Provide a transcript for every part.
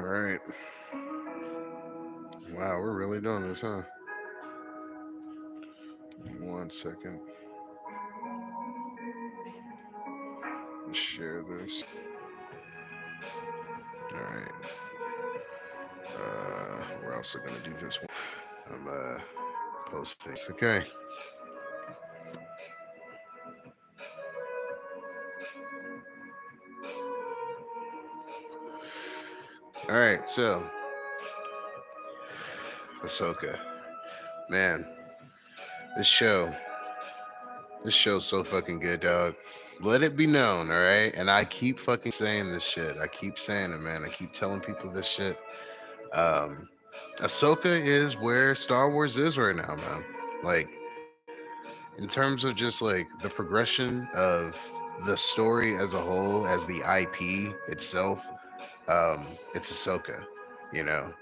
All right. Wow, we're really doing this, huh? One second. Let's share this. All right. We're also gonna do this one. I'm posting. Okay. All right. So, Ahsoka, man, this show, this show's so fucking good, dog. Let it be known, all right? And I keep fucking saying this shit. I keep saying it, man. I keep telling people this shit. Um, Ahsoka is where Star Wars is right now, man. Like, in terms of just like the progression of the story as a whole, as the IP itself, it's Ahsoka, you know.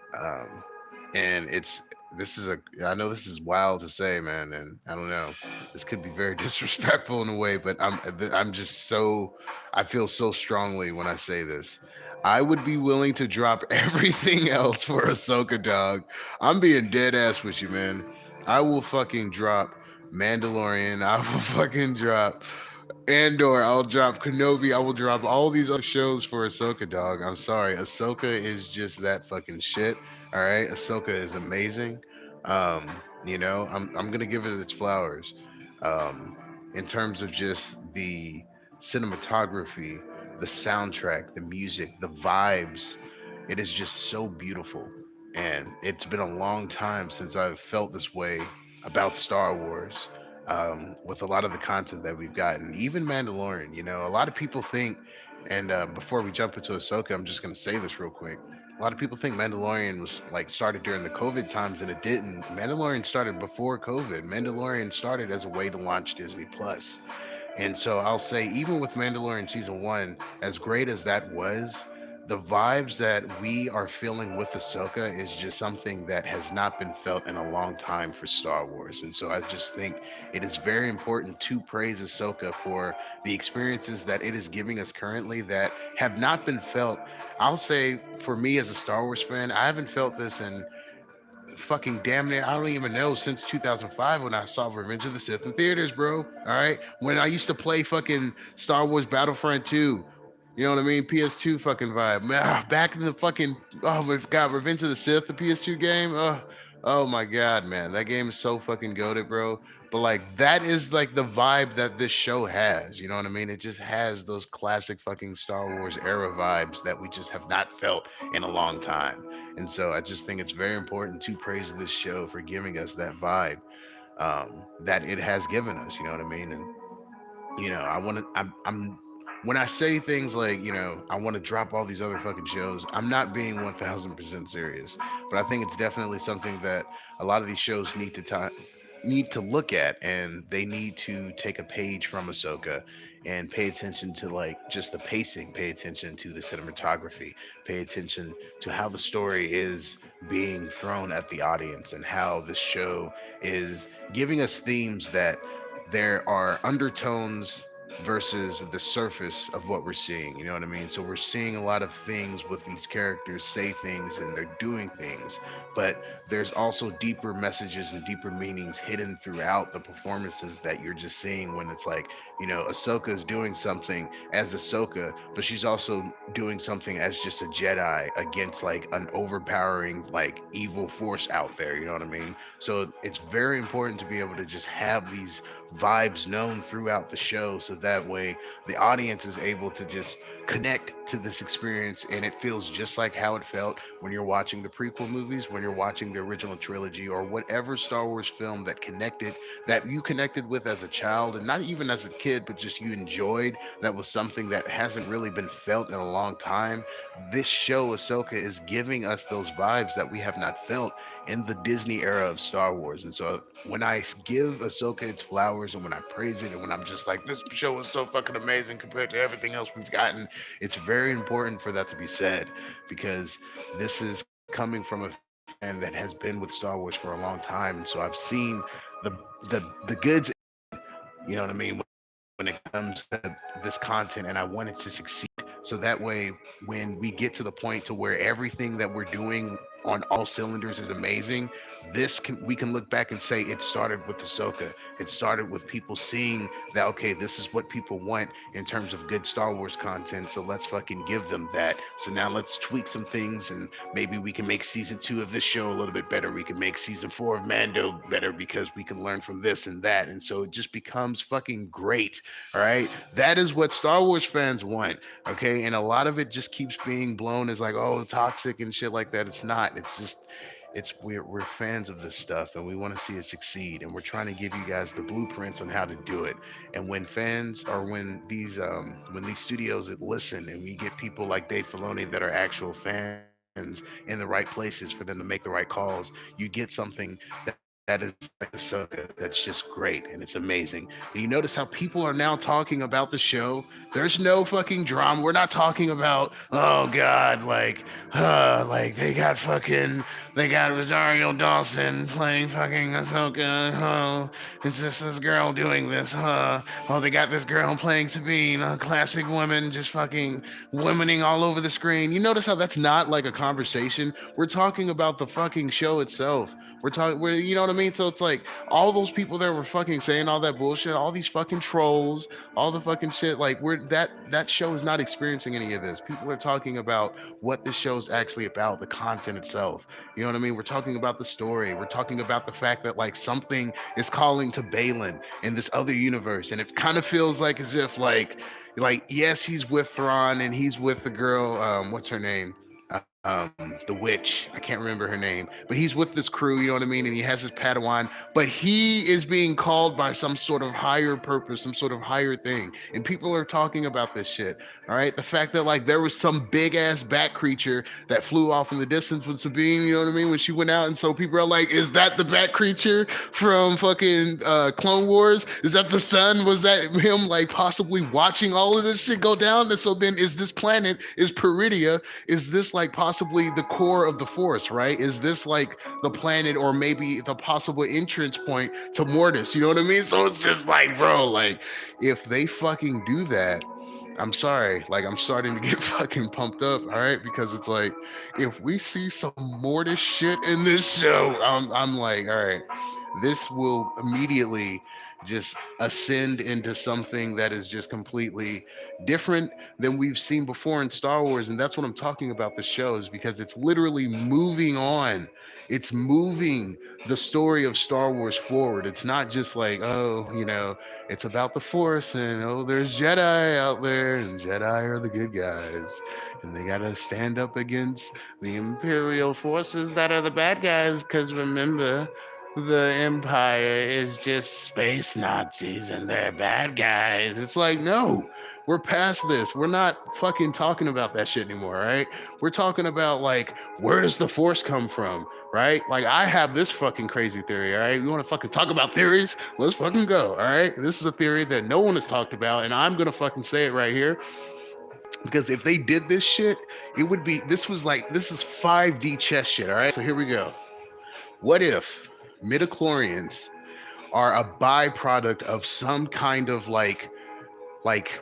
And it's this is a I know this is wild to say, man, and I don't know. This could be very disrespectful in a way, but I'm just so I feel so strongly when I say this. I would be willing to drop everything else for Ahsoka, dog. I'm being dead ass with you, man. I will fucking drop Mandalorian. I will fucking drop Andor, I'll drop Kenobi, I will drop all these other shows for Ahsoka, dog. I'm sorry. Ahsoka is just that fucking shit. All right. Ahsoka is amazing. I'm gonna give it its flowers. Um, in terms of just the cinematography, the soundtrack, the music, the vibes, it is just so beautiful. And it's been a long time since I've felt this way about Star Wars, with a lot of the content that we've gotten, even Mandalorian. You know, a lot of people think, and before we jump into Ahsoka, I'm just going to say this real quick. A lot of people think Mandalorian was like started during the COVID times, and it didn't. Mandalorian started before COVID. Mandalorian started as a way to launch Disney Plus. And so I'll say, even with Mandalorian season one, as great as that was, the vibes that we are feeling with Ahsoka is just something that has not been felt in a long time for Star Wars. And so I just think it is very important to praise Ahsoka for the experiences that it is giving us currently that have not been felt. I'll say, for me as a Star Wars fan, I haven't felt this in fucking damn near, I don't even know, since 2005 when I saw Revenge of the Sith in theaters, bro. All right, when I used to play fucking Star Wars Battlefront 2. You know what I mean? PS2 fucking vibe. Man, back in the fucking, oh my god, Revenge of the Sith, the PS2 game. Oh my god, man, that game is so fucking goated, bro. But like that is like the vibe that this show has. You know what I mean? It just has those classic fucking Star Wars era vibes that we just have not felt in a long time. And so I just think it's very important to praise this show for giving us that vibe, that it has given us. You know what I mean? And I want to. I'm when I say things like, I want to drop all these other fucking shows, I'm not being 1000% serious. But I think it's definitely something that a lot of these shows need to look at, and they need to take a page from Ahsoka and pay attention to like just the pacing, pay attention to the cinematography, pay attention to how the story is being thrown at the audience, and how the show is giving us themes that there are undertones versus the surface of what we're seeing. You know what I mean? So we're seeing a lot of things with these characters say things and they're doing things, but there's also deeper messages and deeper meanings hidden throughout the performances that you're just seeing, when it's like, Ahsoka is doing something as Ahsoka, but she's also doing something as just a Jedi against like an overpowering, like evil force out there. You know what I mean? So it's very important to be able to just have these vibes known throughout the show, so that way the audience is able to just connect to this experience, and it feels just like how it felt when you're watching the prequel movies, when you're watching the original trilogy, or whatever Star Wars film that you connected with as a child, and not even as a kid, but just you enjoyed, that was something that hasn't really been felt in a long time. This show Ahsoka is giving us those vibes that we have not felt in the Disney era of Star Wars. And so when I give Ahsoka its flowers, and when I praise it, and when I'm just like, this show is so fucking amazing compared to everything else we've gotten, it's very important for that to be said, because this is coming from a fan that has been with Star Wars for a long time. And so I've seen the the goods, you know what I mean, when it comes to this content, and I want it to succeed. So that way, when we get to the point to where everything that we're doing on all cylinders is amazing, we can look back and say it started with Ahsoka. It started with people seeing that, okay, this is what people want in terms of good Star Wars content, so let's fucking give them that. So now let's tweak some things, and maybe we can make season 2 of this show a little bit better. We can make season 4 of Mando better because we can learn from this and that. And so it just becomes fucking great. All right. That is what Star Wars fans want. Okay. And a lot of it just keeps being blown as like, oh, toxic and shit like that. It's not. It's just, we're fans of this stuff and we want to see it succeed, and we're trying to give you guys the blueprints on how to do it. And when fans, or when these studios that listen, and we get people like Dave Filoni that are actual fans in the right places for them to make the right calls, you get something that is like Ahsoka that's just great and it's amazing. And you notice how people are now talking about the show. There's no fucking drama. We're not talking about, oh god, like they got Rosario Dawson playing fucking Ahsoka. Oh, it's just this girl doing this. Oh, they got this girl playing Sabine. Classic woman, just fucking womening all over the screen. You notice how that's not like a conversation. We're talking about the fucking show itself. You know what I mean? So it's like all those people that were fucking saying all that bullshit, all these fucking trolls, all the fucking shit. Like that show is not experiencing any of this. People are talking about what the show's actually about, the content itself. You know what I mean? We're talking about the story. We're talking about the fact that like something is calling to Balin in this other universe, and it kind of feels like as if like yes, he's with Thrawn and he's with the girl. What's her name? The witch. I can't remember her name, but he's with this crew. You know what I mean? And he has his Padawan, but he is being called by some sort of higher purpose, some sort of higher thing, and people are talking about this shit. All right, the fact that like there was some big ass bat creature that flew off in the distance with Sabine. You know what I mean? When she went out, and so people are like, "Is that the bat creature from fucking Clone Wars? Is that the sun? Was that him like possibly watching all of this shit go down?" And so then, is this planet, is Peridia, is this like possibly the core of the Force? Right? Is this like the planet, or maybe the possible entrance point to Mortis? You know what I mean? So it's just like, bro, like if they fucking do that, I'm sorry, like I'm starting to get fucking pumped up, all right? Because it's like, if we see some Mortis shit in this show, I'm like, all right, this will immediately just ascend into something that is just completely different than we've seen before in Star Wars. And that's what I'm talking about the shows, because it's literally moving on. It's moving the story of Star Wars forward. It's not just like, oh, it's about the Force, and oh, there's Jedi out there, and Jedi are the good guys, and they gotta stand up against the Imperial forces that are the bad guys. Because remember, the Empire is just space Nazis, and they're bad guys. It's like, no, we're past this. We're not fucking talking about that shit anymore, right? We're talking about like, where does the Force come from? Right? Like I have this fucking crazy theory, all right? You want to fucking talk about theories? Let's fucking go, all right? This is a theory that no one has talked about, and I'm gonna fucking say it right here, because if they did this shit, it would be, this is 5D chess shit, all right? So here we go. What if midichlorians are a byproduct of some kind of like like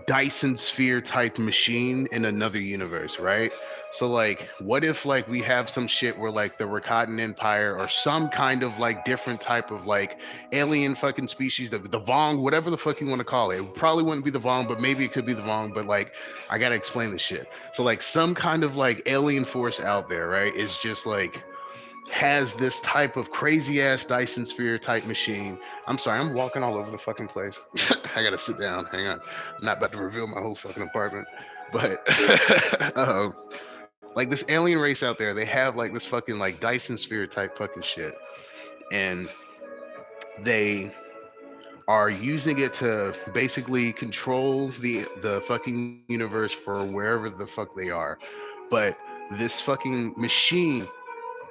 Dyson sphere type machine in another universe, right? So like what if like we have some shit where like the Rakatan Empire, or some kind of like different type of like alien fucking species, the Vong, whatever the fuck you want to call it. It probably wouldn't be the Vong, but maybe it could be the Vong, but like I gotta explain this shit. So like some kind of like alien force out there, right, is just like has this type of crazy ass Dyson sphere type machine. I'm sorry, I'm walking all over the fucking place. I gotta sit down. Hang on. I'm not about to reveal my whole fucking apartment. But like this alien race out there, they have like this fucking like Dyson sphere type fucking shit. And they are using it to basically control the fucking universe for wherever the fuck they are. But this fucking machine,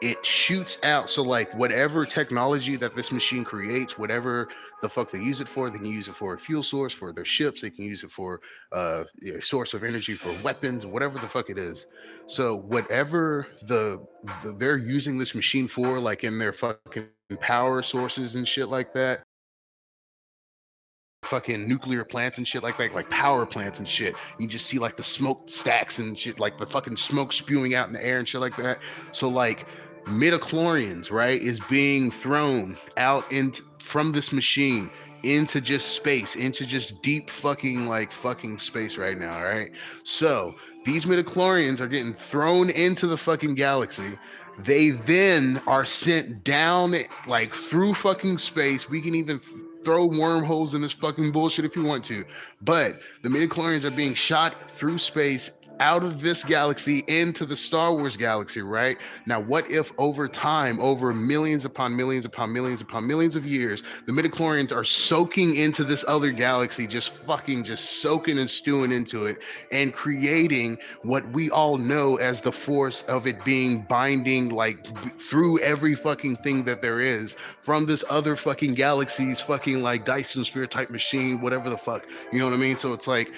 it shoots out. So like whatever technology that this machine creates, whatever the fuck they use it for, they can use it for a fuel source for their ships, they can use it for a source of energy for weapons, whatever the fuck it is. So whatever they're using this machine for, like in their fucking power sources and shit like that, fucking nuclear plants and shit like that, like power plants and shit. You just see like the smoke stacks and shit, like the fucking smoke spewing out in the air and shit like that. So like midichlorians, right, is being thrown out into from this machine into just space, into just deep fucking like fucking space right now, right? So these midichlorians are getting thrown into the fucking galaxy. They then are sent down like through fucking space. We can even throw wormholes in this fucking bullshit if you want to. But the midichlorians are being shot through space out of this galaxy into the Star Wars galaxy, right? Now, what if over time, over millions upon millions upon millions upon millions of years, the midichlorians are soaking into this other galaxy, just fucking just soaking and stewing into it and creating what we all know as the force of it being binding like through every fucking thing that there is from this other fucking galaxy's fucking like Dyson sphere type machine, whatever the fuck. You know what I mean? So it's like,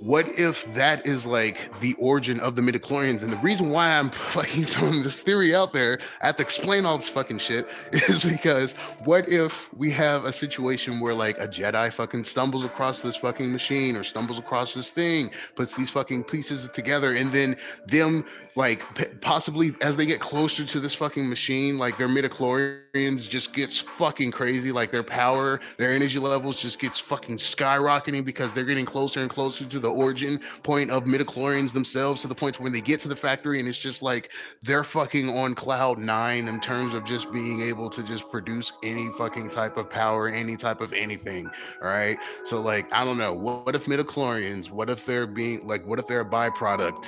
what if that is like the origin of the midichlorians? And the reason why I'm fucking throwing this theory out there, I have to explain all this fucking shit, is because what if we have a situation where like a Jedi fucking stumbles across this fucking machine or stumbles across this thing, puts these fucking pieces together, and then them like possibly as they get closer to this fucking machine, like their midichlorians just gets fucking crazy, like their power, their energy levels just gets fucking skyrocketing because they're getting closer and closer to the origin point of midichlorians themselves, to the point when they get to the factory and it's just like they're fucking on cloud nine in terms of just being able to just produce any fucking type of power, any type of anything. All right, so like I don't know, what if midichlorians, what if they're being like, what if they're a byproduct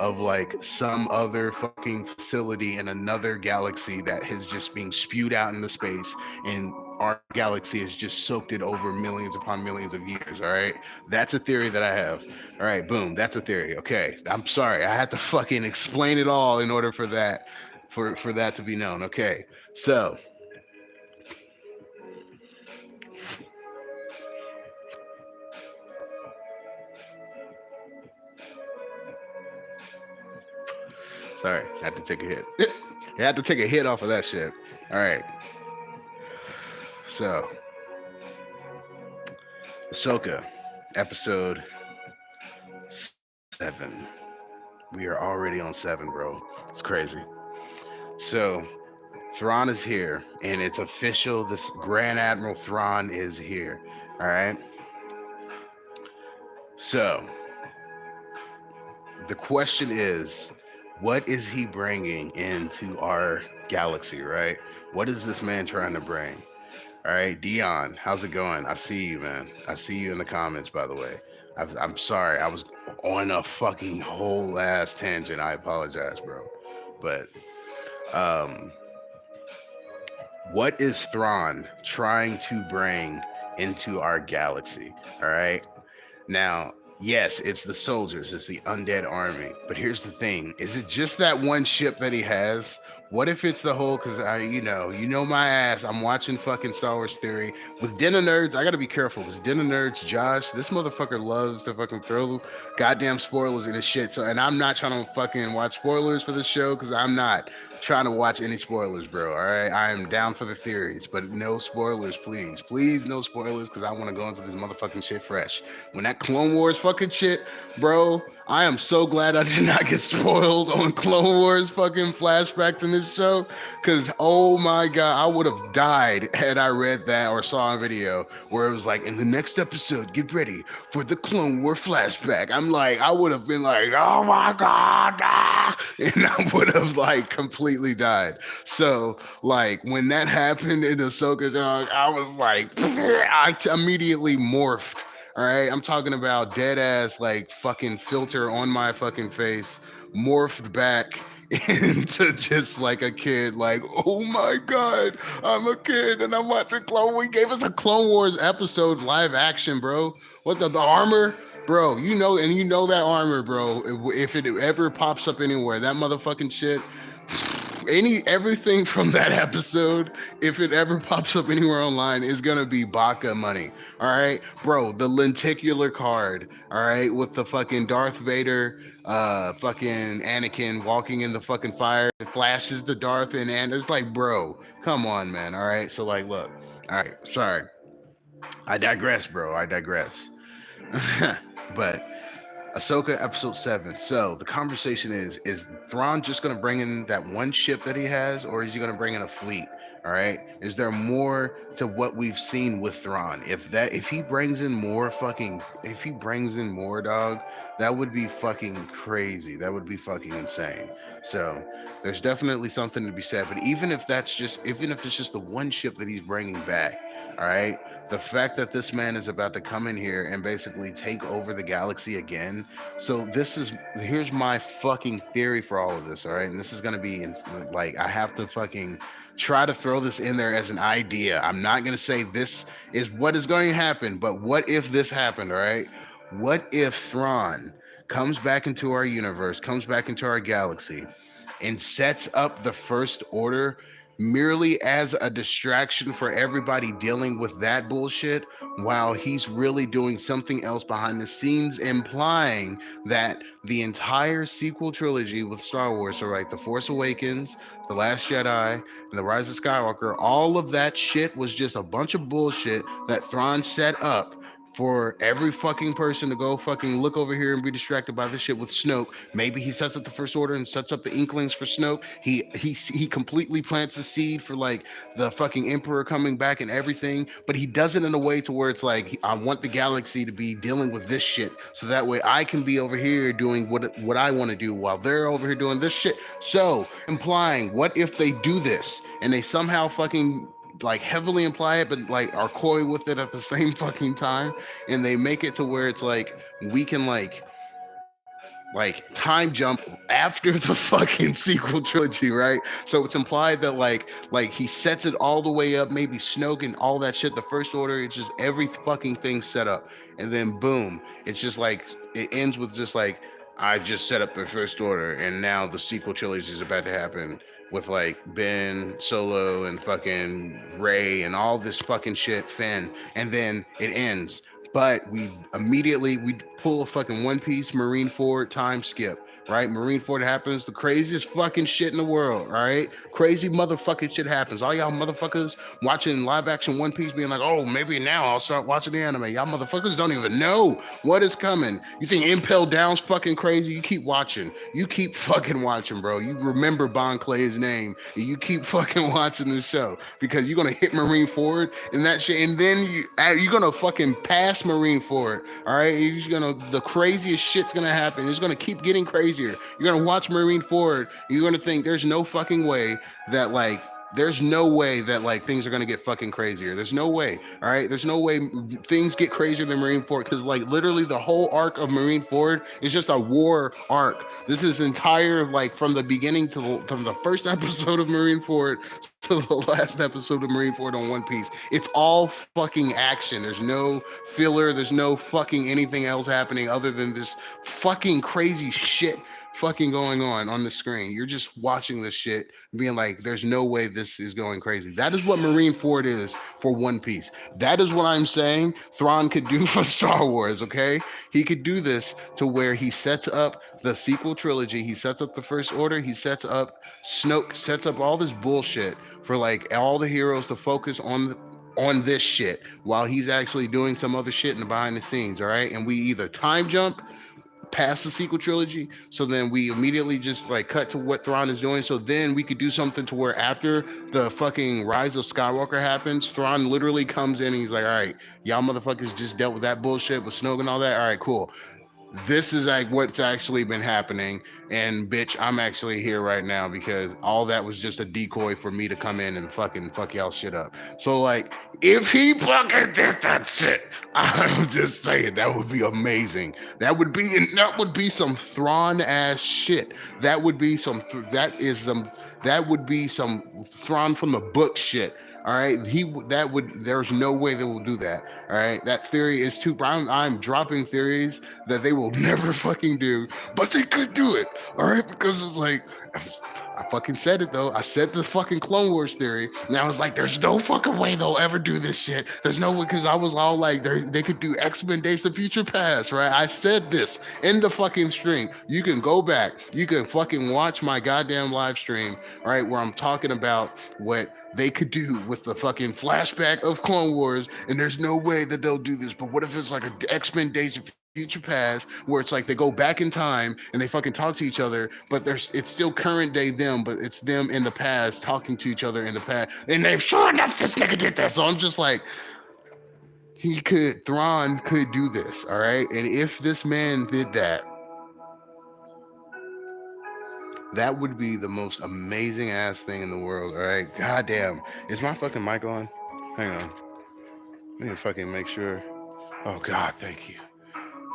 of like some other fucking facility in another galaxy that has just being spewed out into space, and our galaxy has just soaked it over millions upon millions of years. All right, that's a theory that I have. All right, boom, that's a theory. Okay, I'm sorry, I had to fucking explain it all in order for that, for that to be known. Okay, so sorry, I had to take a hit. I had to take a hit off of that shit. All right, so Ahsoka, episode 7. We are already on 7, bro. It's crazy. So Thrawn is here, and it's official. This Grand Admiral Thrawn is here. All right. So the question is, what is he bringing into our galaxy? Right. What is this man trying to bring? All right, Dion, how's it going? I see you, man. I see you in the comments, by the way. I'm sorry, I was on a fucking whole ass tangent. I apologize, bro. But um, what is Thrawn trying to bring into our galaxy? All right. Now, yes, it's the soldiers, it's the undead army. But here's the thing: is it just that one ship that he has? What if it's the whole? Because you know my ass. I'm watching fucking Star Wars Theory with Den of Nerds. I gotta be careful because Den of Nerds, Josh, this motherfucker loves to fucking throw goddamn spoilers in his shit. So, and I'm not trying to fucking watch spoilers for this show because I'm not trying to watch any spoilers, bro. All right, I am down for the theories, but no spoilers, please, please, no spoilers, because I want to go into this motherfucking shit fresh. When that Clone Wars fucking shit, bro, I am so glad I did not get spoiled on Clone Wars fucking flashbacks in this show, because oh my god, I would have died had I read that or saw a video where it was like, in the next episode, get ready for the Clone War flashback. I'm like, I would have been like, oh my god, ah! And I would have like completely died. So like when that happened in Ahsoka, dog, I was like, immediately morphed. All right, I'm talking about dead ass like fucking filter on my fucking face, morphed back into just like a kid. Like, oh my god, I'm a kid and I'm watching Clone. We gave us a Clone Wars episode live action, bro. What the armor? Bro, you know, and you know that armor, bro. If it ever pops up anywhere, that motherfucking shit, everything from that episode, if it ever pops up anywhere online, is gonna be Baka money. All right, bro. The lenticular card. All right, with the fucking Darth Vader, fucking Anakin walking in the fucking fire. It flashes the Darth and it's like, bro, come on, man. All right, so like, look. All right, sorry. I digress, bro. I digress. But Ahsoka episode 7. So the conversation is Thrawn just gonna bring in that one ship that he has, or is he gonna bring in a fleet? All right. Is there more to what we've seen with Thrawn? If he brings in more fucking if he brings in more dog, that would be fucking crazy. That would be fucking insane. So there's definitely something to be said. But even if it's just the one ship that he's bringing back, all right, the fact that this man is about to come in here and basically take over the galaxy again. So here's my fucking theory for all of this, all right? And this is going to be like I have to fucking try to throw this in there as an idea. I'm not going to say this is what is going to happen, but what if this happened, all right? What if Thrawn comes back into our universe, comes back into our galaxy, and sets up the First Order merely as a distraction for everybody dealing with that bullshit while he's really doing something else behind the scenes, implying that the entire sequel trilogy with Star Wars, so right, The Force Awakens, The Last Jedi, and The Rise of Skywalker, all of that shit was just a bunch of bullshit that Thrawn set up for every fucking person to go fucking look over here and be distracted by this shit with Snoke. Maybe he sets up the First Order and sets up the Inklings for Snoke. He completely plants a seed for like the fucking Emperor coming back and everything, but he does it in a way to where it's like I want the galaxy to be dealing with this shit, so that way I can be over here doing what I want to do while they're over here doing this shit. So implying, what if they do this and they somehow fucking like heavily imply it, but like are coy with it at the same fucking time, and they make it to where it's like we can like time jump after the fucking sequel trilogy, right? So it's implied that like he sets it all the way up, maybe Snoke and all that shit. The First Order, it's just every fucking thing set up, and then boom, it's just like it ends with just like I just set up the First Order, and now the sequel trilogy is about to happen with like Ben Solo and fucking Ray and all this fucking shit, Finn, and then it ends. But we pull a fucking One Piece Marine Ford time skip, right? Marine Ford happens, the craziest fucking shit in the world, right? Crazy motherfucking shit happens. All y'all motherfuckers watching live action One Piece being like, oh, maybe now I'll start watching the anime. Y'all motherfuckers don't even know what is coming. You think Impel Down's fucking crazy? You keep watching. You keep fucking watching, bro. You remember Bon Clay's name. And you keep fucking watching this show because you're gonna hit Marine Ford and that shit, and then you're gonna fucking pass Marine Ford. All right, the craziest shit's gonna happen. It's gonna keep getting crazier. You're gonna watch Marine Ford. You're gonna think there's no fucking way that like there's no way that like things are gonna get fucking crazier. There's no way. All right, there's no way things get crazier than Marine Ford because like literally the whole arc of Marine Ford is just a war arc. This is entire like from the beginning from the first episode of Marine Ford to the last episode of Marine Ford on One Piece. It's all fucking action. There's no filler. There's no fucking anything else happening other than this fucking crazy shit fucking going on the screen. You're just watching this shit being like there's no way this is going crazy. That is what Marine Ford is for One Piece. That is what I'm saying Thrawn could do for Star Wars, okay? He could do this to where he sets up the sequel trilogy, he sets up the First Order, he sets up Snoke, sets up all this bullshit for like all the heroes to focus on this shit while he's actually doing some other shit in the behind the scenes, all right? And we either time jump past the sequel trilogy, so then we immediately just like cut to what Thrawn is doing. So then we could do something to where after the fucking Rise of Skywalker happens, Thrawn literally comes in and he's like, all right, y'all motherfuckers just dealt with that bullshit with Snoke and all that. All right, cool. This is like what's actually been happening, and bitch, I'm actually here right now because all that was just a decoy for me to come in and fucking fuck y'all shit up. So like if he fucking did that shit, I'm just saying that would be amazing. That would be some Thrawn ass shit. That would be some that would be some Thrawn from the book shit. All right, there's no way they will do that. All right, that theory is too. I'm dropping theories that they will never fucking do, but they could do it. All right, because it's like I fucking said it though. I said the fucking Clone Wars theory, and I was like, "There's no fucking way they'll ever do this shit. There's no way," because I was all like, "They could do X-Men: Days of Future Past," right? I said this in the fucking stream. You can go back. You can fucking watch my goddamn live stream, right, where I'm talking about what they could do with the fucking flashback of Clone Wars, and there's no way that they'll do this. But what if it's like a X-Men: Days of Future Past, where it's like they go back in time and they fucking talk to each other, but it's still current day them, but it's them in the past talking to each other in the past, and they sure enough this nigga did that. So I'm just like, Thrawn could do this, all right. And if this man did that, that would be the most amazing ass thing in the world, all right. Goddamn, is my fucking mic on? Hang on, let me fucking make sure. Oh God, thank you.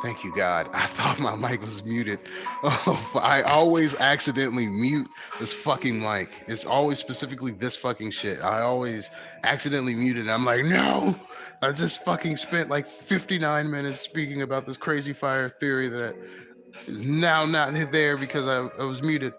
Thank you, God. I thought my mic was muted. Oh, I always accidentally mute this fucking mic. It's always specifically this fucking shit. I always accidentally mute it. I'm like, no. I just fucking spent like 59 minutes speaking about this crazy fire theory that is now not there because I was muted.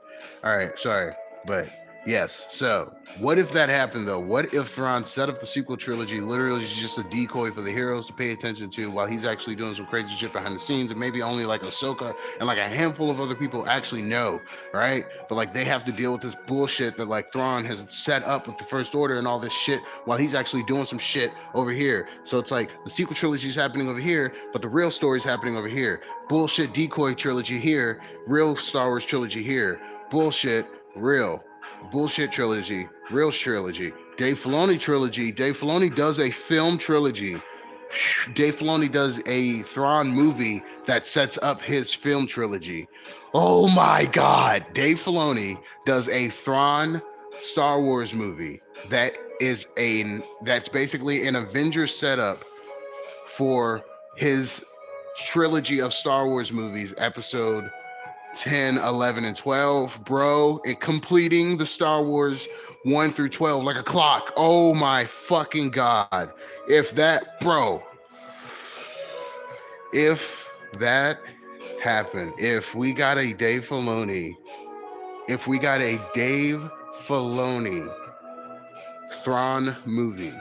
All right, sorry. But yes, so what if that happened though? What if Thrawn set up the sequel trilogy literally is just a decoy for the heroes to pay attention to while he's actually doing some crazy shit behind the scenes, and maybe only like Ahsoka and like a handful of other people actually know, right? But like they have to deal with this bullshit that like Thrawn has set up with the First Order and all this shit while he's actually doing some shit over here. So it's like the sequel trilogy is happening over here, but the real story is happening over here. Bullshit decoy trilogy here, real Star Wars trilogy here. Bullshit, real. Bullshit trilogy, real trilogy. Dave Filoni trilogy. Dave Filoni does a film trilogy. Dave Filoni does a Thrawn movie that sets up his film trilogy. Oh my God. Dave Filoni does a Thrawn Star Wars movie that is that's basically an Avengers setup for his trilogy of Star Wars movies, episode 10, 11, and 12, bro, and completing the Star Wars 1 through 12 like a clock. Oh my fucking God. If that, bro, if that happened, if we got a Dave Filoni Thrawn movie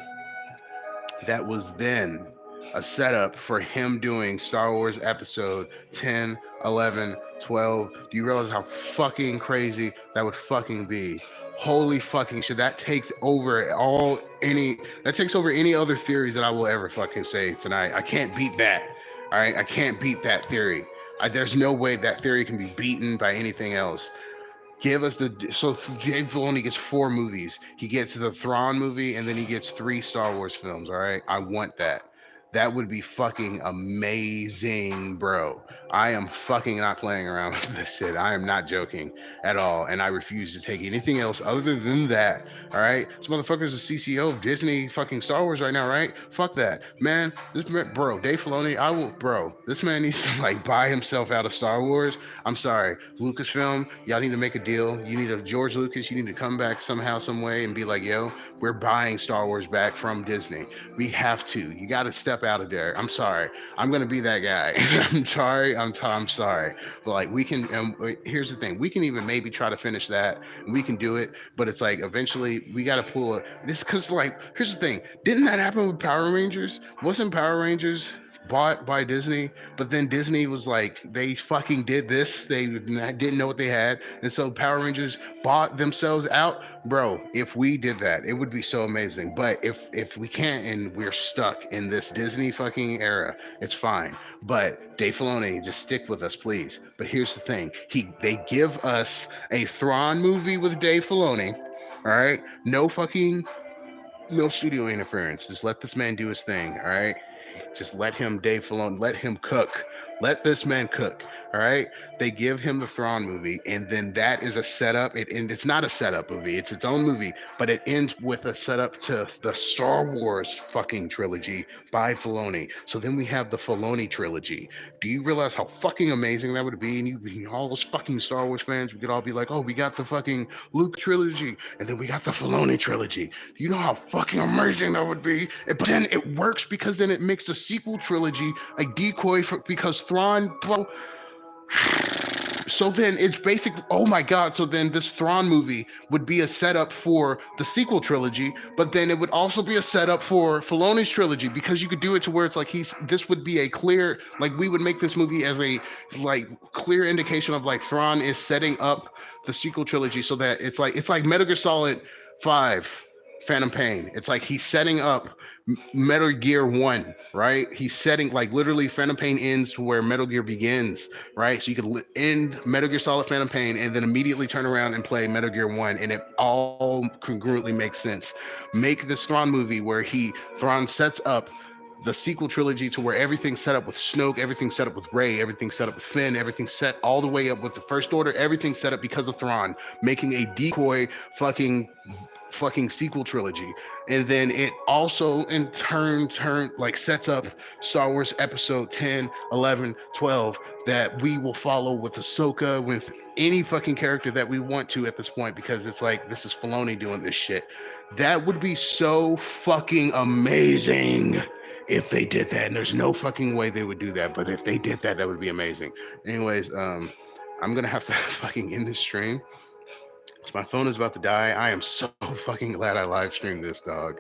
that was then a setup for him doing Star Wars episode 10, 11, 12. Do you realize how fucking crazy that would fucking be? Holy fucking shit. That takes over any other theories that I will ever fucking say tonight. I can't beat that. All right. I can't beat that theory. There's no way that theory can be beaten by anything else. Give us Dave Filoni gets 4 movies. He gets the Thrawn movie, and then he gets 3 Star Wars films. All right, I want that. That would be fucking amazing, bro. I am fucking not playing around with this shit. I am not joking at all, and I refuse to take anything else other than that. All right, this motherfucker's a CCO of Disney fucking Star Wars right now, right? Fuck that, man. Bro, Dave Filoni, bro. This man needs to like buy himself out of Star Wars. I'm sorry, Lucasfilm, y'all need to make a deal. You need George Lucas, you need to come back somehow, some way, and be like, yo, we're buying Star Wars back from Disney. We have to. You got to step out of there. I'm sorry. I'm gonna be that guy. I'm sorry. I'm sorry. But like we can. Here's the thing. We can even maybe try to finish that. And we can do it. But it's like eventually we got to pull this because like here's the thing. Didn't that happen with Power Rangers? Wasn't Power Rangers bought by Disney, but then Disney was like, they fucking did this. They didn't know what they had. And so Power Rangers bought themselves out. Bro, if we did that, it would be so amazing. But if we can't and we're stuck in this Disney fucking era, it's fine. But Dave Filoni, just stick with us, please. But here's the thing. They give us a Thrawn movie with Dave Filoni. All right? No studio interference. Just let this man do his thing, all right? Just let him, Dave Filoni, let him cook. Let this man cook. All right. They give him the Thrawn movie, and then that is a setup. And it's not a setup movie, it's its own movie, but it ends with a setup to the Star Wars fucking trilogy by Filoni. So then we have the Filoni trilogy. Do you realize how fucking amazing that would be? And all those fucking Star Wars fans, we could all be like, oh, we got the fucking Luke trilogy, and then we got the Filoni trilogy. Do you know how fucking amazing that would be? But then it works because then it makes a sequel trilogy a decoy because Thrawn, bro. So then it's basic. Oh my god! So then this Thrawn movie would be a setup for the sequel trilogy, but then it would also be a setup for Filoni's trilogy because you could do it to where it's like he's. This would be a clear, like we would make this movie as a like clear indication of like Thrawn is setting up the sequel trilogy so that it's like Metal Gear Solid 5. Phantom Pain. It's like he's setting up Metal Gear 1, right? He's setting like literally Phantom Pain ends to where Metal Gear begins, right? So you could end Metal Gear Solid Phantom Pain and then immediately turn around and play Metal Gear 1 and it all congruently makes sense. Make this Thrawn movie where Thrawn sets up the sequel trilogy to where everything's set up with Snoke, everything's set up with Rey, everything's set up with Finn, everything's set all the way up with the First Order, everything's set up because of Thrawn, making a decoy fucking sequel trilogy. And then it also in turn like sets up Star Wars episode 10, 11, 12 that we will follow with Ahsoka, with any fucking character that we want to at this point, because it's like this is Filoni doing this shit. That would be so fucking amazing if they did that. And there's no fucking way they would do that. But if they did that, that would be amazing. Anyways, I'm gonna have to fucking end this stream. So my phone is about to die. I am so fucking glad I live streamed this, dog.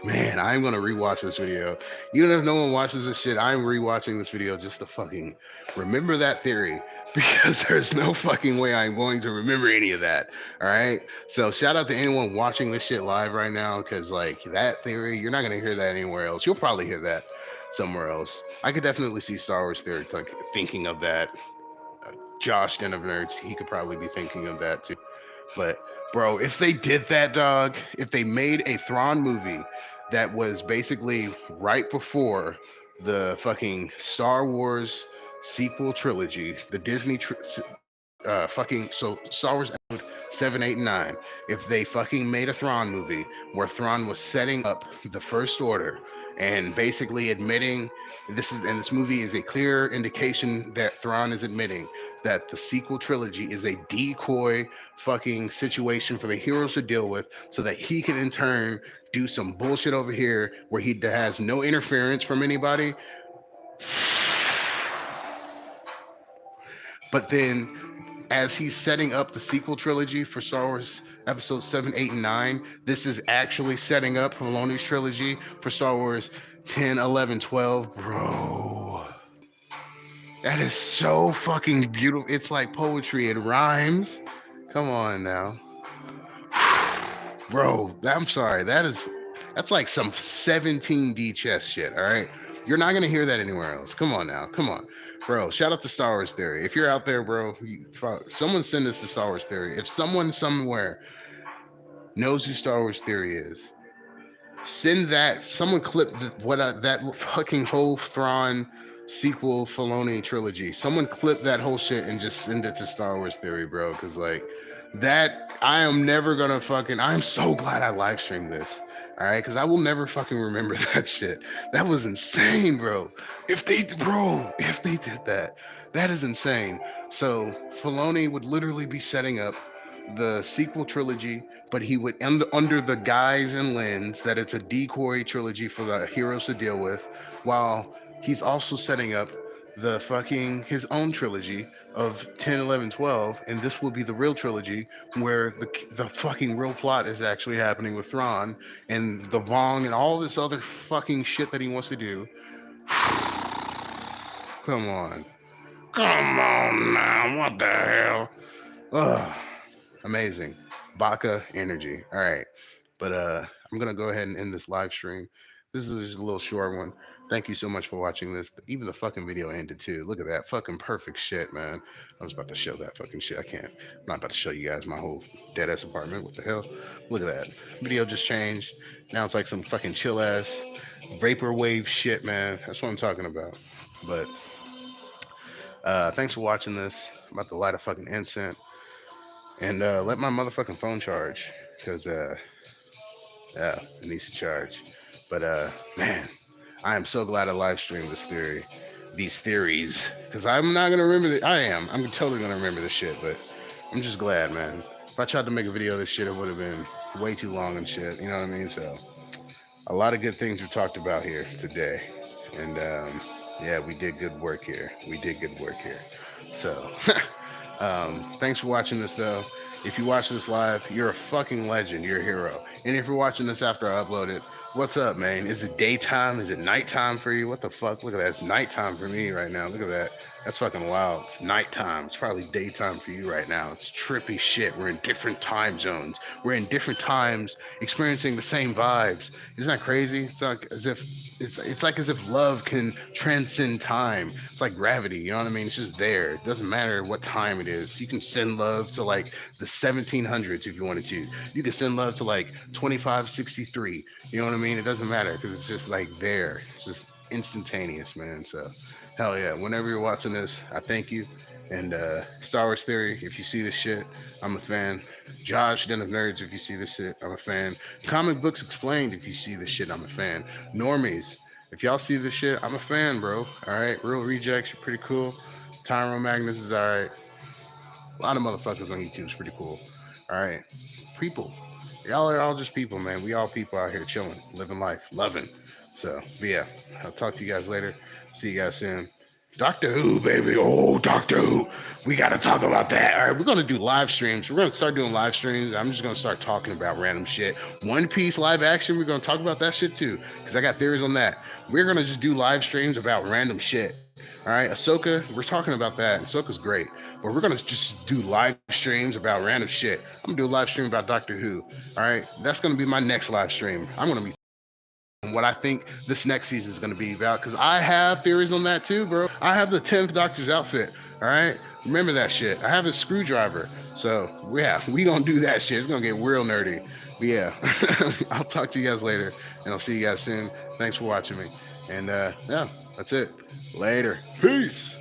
Man, I'm gonna rewatch this video. Even if no one watches this shit, I'm rewatching this video just to fucking remember that theory. Because there's no fucking way I'm going to remember any of that. All right. So shout out to anyone watching this shit live right now. Cause like that theory, you're not gonna hear that anywhere else. You'll probably hear that somewhere else. I could definitely see Star Wars theory thinking of that. Josh Den of Nerds, he could probably be thinking of that too. But bro, if they did that, dog, if they made a Thrawn movie that was basically right before the fucking Star Wars sequel trilogy, the fucking so Star Wars episode 7, 8, and 9. If they fucking made a Thrawn movie where Thrawn was setting up the First Order and basically admitting this movie is a clear indication that Thrawn is admitting that the sequel trilogy is a decoy fucking situation for the heroes to deal with so that he can in turn do some bullshit over here where he has no interference from anybody. But then as he's setting up the sequel trilogy for Star Wars episodes 7, 8, and 9, this is actually setting up Filoni's trilogy for Star Wars 10, 11, 12. Bro, that is so fucking beautiful. It's like poetry. It rhymes. Come on now. Bro, I'm sorry. That's like some 17D chess shit, all right? You're not gonna hear that anywhere else. Come on now. Come on. Bro, shout out to Star Wars Theory. If you're out there, bro, someone send us to Star Wars Theory. If someone somewhere knows who Star Wars Theory is, send that. Someone clip that fucking whole Thrawn sequel Filoni trilogy. Someone clip that whole shit and just send it to Star Wars Theory, bro. Cause like that, I am never gonna fucking. I'm so glad I live streamed this. All right, because I will never fucking remember that shit. That was insane, bro. If they did that, that is insane. So Filoni would literally be setting up the sequel trilogy, but he would under the guise and lens that it's a decoy trilogy for the heroes to deal with, while he's also setting up the fucking his own trilogy of 10, 11, 12, and this will be the real trilogy where the fucking real plot is actually happening with Thrawn and the Vong and all this other fucking shit that he wants to do. Come on. Come on now, what the hell? Ugh. Amazing. Baka energy. All right. But I'm gonna go ahead and end this live stream. This is just a little short one. Thank you so much for watching this. Even the fucking video ended too. Look at that fucking perfect shit, man. I was about to show that fucking shit. I can't. I'm not about to show you guys my whole dead ass apartment. What the hell? Look at that. Video just changed. Now it's like some fucking chill ass vaporwave shit, man. That's what I'm talking about. But thanks for watching this. I'm about to light a fucking incense and let my motherfucking phone charge because yeah, it needs to charge. But man, I am so glad I live streamed these theories, because I'm not gonna remember I am. I'm totally gonna remember this shit, but I'm just glad, man. If I tried to make a video of this shit, it would have been way too long and shit. You know what I mean? So a lot of good things we talked about here today, and yeah, we did good work here. We did good work here. So, thanks for watching this though. If you watch this live, you're a fucking legend. You're a hero. And if you're watching this after I upload it, what's up, man? Is it daytime? Is it nighttime for you? What the fuck? Look at that. It's nighttime for me right now. Look at that. That's fucking wild. It's nighttime. It's probably daytime for you right now. It's trippy shit. We're in different time zones. We're in different times experiencing the same vibes. Isn't that crazy? It's like as if it's like as if love can transcend time. It's like gravity, you know what I mean? It's just there. It doesn't matter what time it is. You can send love to like the 1700s if you wanted to. You can send love to like 2563. You know what I mean? It doesn't matter because it's just like there. It's just instantaneous, man. So hell yeah. Whenever you're watching this, I thank you. And Star Wars Theory, if you see this shit, I'm a fan. Josh, Den of Nerds, if you see this shit, I'm a fan. Comic Books Explained, if you see this shit, I'm a fan. Normies, if y'all see this shit, I'm a fan, bro. All right, Real Rejects, you're pretty cool. Tyrone Magnus is all right. A lot of motherfuckers on YouTube is pretty cool. All right, people, y'all are all just people, man. We all people out here chilling, living life, loving. So, but yeah, I'll talk to you guys later. See you guys soon. Doctor Who, baby. Oh, Doctor Who. We got to talk about that. All right, we're going to do live streams. We're going to start doing live streams. I'm just going to start talking about random shit. One Piece live action, we're going to talk about that shit too, because I got theories on that. We're going to just do live streams about random shit. All right, Ahsoka, we're talking about that. Ahsoka's great, but we're gonna just do live streams about random shit. I'm gonna do a live stream about Doctor Who. All right, that's gonna be my next live stream. I'm gonna be what I think this next season is going to be about because I have theories on that too, bro. I have the 10th Doctor's outfit. All right, remember that shit. I have a screwdriver. So yeah, we gonna do that shit. It's gonna get real nerdy. But yeah, I'll talk to you guys later, and I'll see you guys soon. Thanks for watching me. And yeah, that's it. Later. Peace.